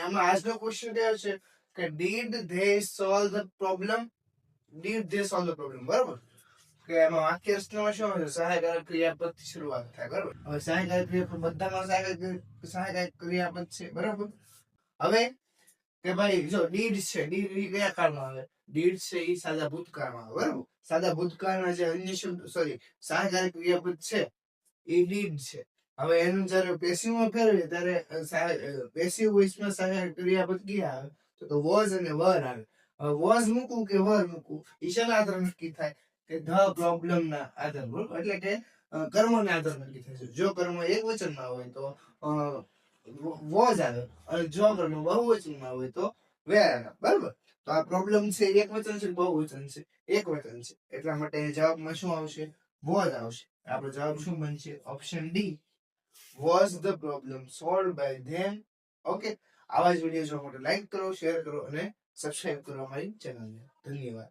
આમાં આજનો ક્વેશ્ચન કયો છે કે did they solve the problem, did they solve the problem, બરાબર. કે એમાં વાક્ય રચનામાં શું છે, સહાયકારક ક્રિયાપદથી શરૂઆત થાય, બરાબર. હવે સહાયકારક ક્રિયાપદ બધામાં સહાયકારક ક્રિયાપદ છે, બરાબર. હવે કે ભાઈ જો ડીડ છે, ડીડ કયા કાળમાં આવે, ડીડ છે એ સાદા ભૂતકાળમાં આવે, બરાબર. સાદા ભૂતકાળના જે અન્ય શબ્દ સહાયકારક ક્રિયાપદ છે એ ડીડ છે. હવે એનું જયારે પેસિવમાં ફેરવીએ ત્યારે પેસિવ વોઇસમાં સહાયક ક્રિયાપદ ક્યાં આવે તો વોઝ અને વર આવે. હવે વોઝ મૂકવું કે વર મૂકવું એ શેના આધારે નક્કી થાય કે ધ પ્રોબ્લેમ ના આધારે, બરોબર. એટલે કે કર્મના આધારે નક્કી થાય છે. જો કર્મ એક વચનમાં હોય તો વોઝ આવે, અને જો કર્મ બહુવચનમાં હોય તો વેર આવે, બરાબર. તો આ પ્રોબ્લેમ છે એક વચન છે, બહુવચન છે, એક વચન છે, એટલા માટે જવાબમાં શું આવશે, વોઝ આવશે. આપણો જવાબ શું બનશે, option D, was the problem solved by them. Okay, આવા જ વિડીયો જોવા માટે લાઈક કરો, શેર કરો અને સબસ્ક્રાઇબ કરો અમારી ચેનલને. ધન્યવાદ.